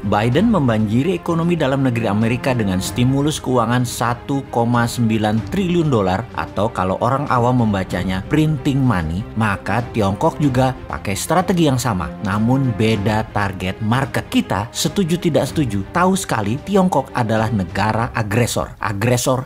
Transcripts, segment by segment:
Biden membanjiri ekonomi dalam negeri Amerika dengan stimulus keuangan 1,9 triliun dolar, atau kalau orang awam membacanya printing money, maka Tiongkok juga pakai strategi yang sama, namun beda target market. Kita setuju tidak setuju, tahu sekali Tiongkok adalah negara agresor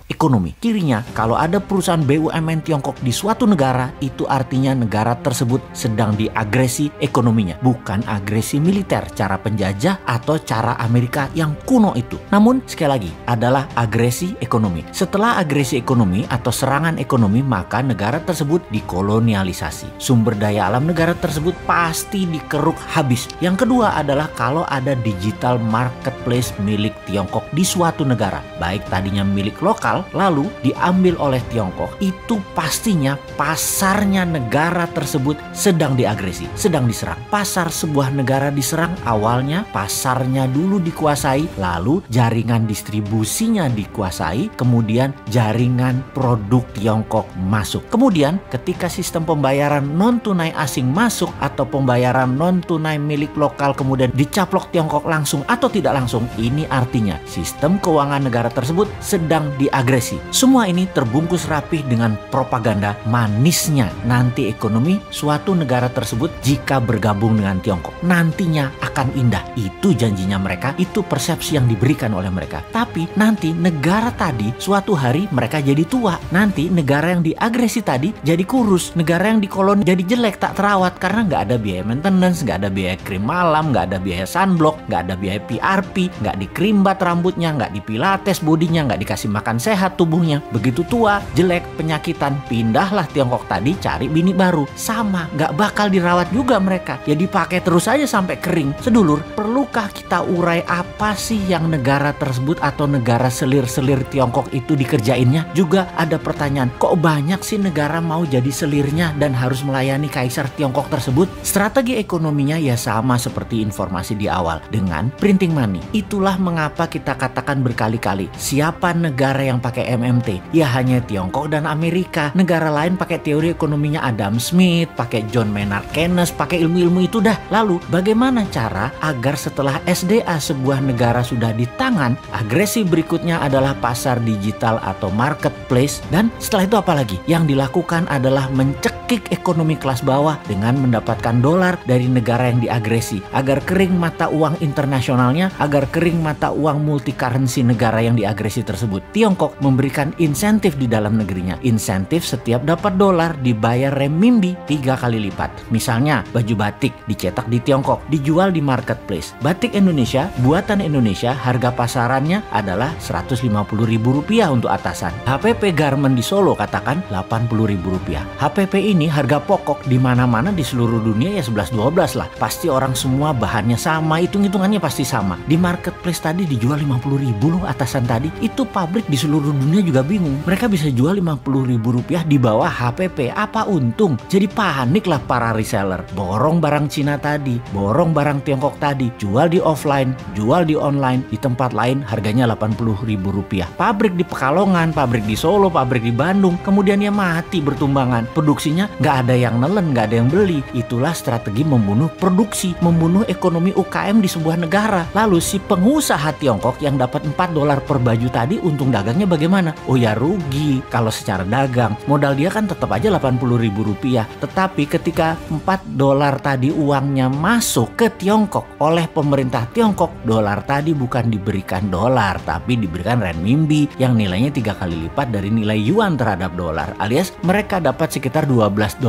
ekonomi. Kirinya, kalau ada perusahaan BUMN Tiongkok di suatu negara, itu artinya negara tersebut sedang diagresi ekonominya, bukan agresi militer, cara penjajah atau cara Amerika yang kuno itu. Namun sekali lagi adalah agresi ekonomi. Setelah agresi ekonomi atau serangan ekonomi, maka negara tersebut dikolonialisasi. Sumber daya alam negara tersebut pasti dikeruk habis. Yang kedua adalah kalau ada digital marketplace milik Tiongkok di suatu negara, baik tadinya milik lokal lalu diambil oleh Tiongkok, itu pastinya pasarnya negara tersebut sedang diagresi, sedang diserang. Pasar sebuah negara diserang, awalnya pasarnya dulu dikuasai, lalu jaringan distribusinya dikuasai, kemudian jaringan produk Tiongkok masuk. Kemudian ketika sistem pembayaran non-tunai asing masuk atau pembayaran non-tunai milik lokal kemudian dicaplok Tiongkok langsung atau tidak langsung, ini artinya sistem keuangan negara tersebut sedang diagresi. Semua ini terbungkus rapih dengan propaganda manisnya nanti ekonomi suatu negara tersebut jika bergabung dengan Tiongkok nantinya akan indah. Itu janjinya mereka, itu persepsi yang diberikan oleh mereka. Tapi nanti negara tadi suatu hari mereka jadi tua. Nanti negara yang diagresi tadi jadi kurus. Negara yang dikoloni jadi jelek, tak terawat karena nggak ada biaya maintenance, nggak ada biaya krim malam, nggak ada biaya sunblock, nggak ada biaya PRP, nggak dikrimbat rambutnya, nggak dipilates bodinya, nggak dikasih makan sehat tubuhnya. Begitu tua, jelek, penyakitan, pindahlah Tiongkok tadi cari bini baru. Sama, nggak bakal dirawat juga mereka. Ya dipakai terus aja sampai kering. Sedulur, perlukah kita urai apa sih yang negara tersebut atau negara selir-selir Tiongkok itu dikerjainnya? Juga ada pertanyaan, kok banyak sih negara mau jadi selirnya dan harus melayani kaisar Tiongkok tersebut? Strategi ekonominya ya sama seperti informasi di awal, dengan printing money. Itulah mengapa kita katakan berkali-kali, siapa negara yang pakai MMT? Ya hanya Tiongkok dan Amerika. Negara lain pakai teori ekonominya Adam Smith, pakai John Maynard Keynes, pakai ilmu-ilmu itu dah. Lalu bagaimana cara agar setelah SDA sebuah negara sudah di tangan, agresi berikutnya adalah pasar digital atau marketplace, dan setelah itu apa lagi? Yang dilakukan adalah mencekik ekonomi kelas bawah dengan mendapatkan dolar dari negara yang diagresi agar kering mata uang internasionalnya, agar kering mata uang multi currency negara yang diagresi tersebut. Tiongkok memberikan insentif di dalam negerinya. Insentif setiap dapat dolar dibayar renminbi 3 kali lipat. Misalnya baju batik dicetak di Tiongkok, dijual di marketplace. Batik Indonesia, buatan Indonesia, harga pasarannya adalah Rp150.000 untuk atasan. HPP garment di Solo katakan Rp80.000. HPP ini harga pokok di mana-mana di seluruh dunia ya 11-12 lah. Pasti orang semua bahannya sama, hitung-hitungannya pasti sama. Di marketplace tadi dijual Rp50.000 loh atasan tadi. Itu pabrik di seluruh dunia juga bingung. Mereka bisa jual Rp50.000 di bawah HPP. Apa untung? Jadi panik lah para reseller. Borong barang Cina tadi, borong barang Tiongkok tadi, jual di offline, jual di online, di tempat lain harganya Rp80.000. Pabrik di Pekalongan, pabrik di Solo, pabrik di Bandung, kemudian ya mati bertumbangan. Produksinya nggak ada yang nelen, nggak ada yang beli. Itulah strategi membunuh produksi, membunuh ekonomi UKM di sebuah negara. Lalu si pengusaha Tiongkok yang dapat $4 per baju tadi, untung dagangnya bagaimana? Oh ya rugi kalau secara dagang. Modal dia kan tetap aja Rp80.000. Tetapi ketika $4 tadi uangnya masuk ke Tiongkok oleh pemerintah Tiongkok, dolar tadi bukan diberikan dolar, tapi diberikan renminbi yang nilainya 3 kali lipat dari nilai yuan terhadap dolar, alias mereka dapat sekitar $12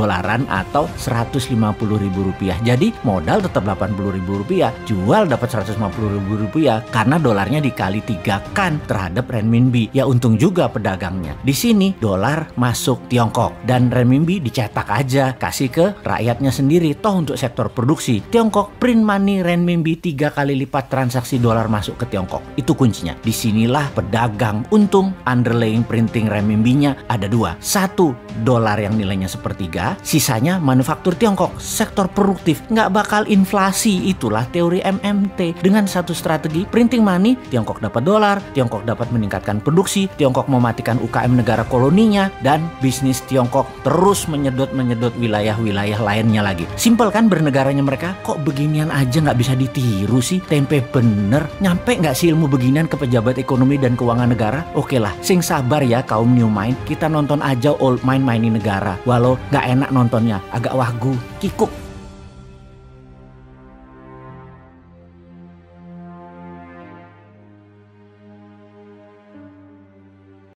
atau Rp150.000. Jadi modal tetap Rp80.000, jual dapat Rp150.000 karena dolarnya dikali 3 kan terhadap renminbi. Ya untung juga pedagangnya. Di sini dolar masuk Tiongkok dan renminbi dicetak aja, kasih ke rakyatnya sendiri. Toh untuk sektor produksi, Tiongkok print money renminbi 3 kali lipat transaksi dolar masuk ke Tiongkok. Itu kuncinya. Disinilah pedagang untung. Underlying printing renminbinya ada dua. Satu, dolar yang nilainya sepertiga, sisanya manufaktur Tiongkok, sektor produktif, nggak bakal inflasi. Itulah teori MMT. Dengan satu strategi printing money, Tiongkok dapat dolar, Tiongkok dapat meningkatkan produksi, Tiongkok mematikan UKM negara koloninya, dan bisnis Tiongkok terus menyedot wilayah-wilayah lainnya lagi. Simpel kan bernegaranya mereka? Kok beginian aja nggak bisa ditiru sih? tempe bener. Nyampe nggak sih ilmu beginian ke pejabat ekonomi dan keuangan negara? Oke lah, sing sabar ya kaum new mind. Kita nonton aja old mind mainin negara. Walau nggak enak nontonnya, agak wahgu, kikuk.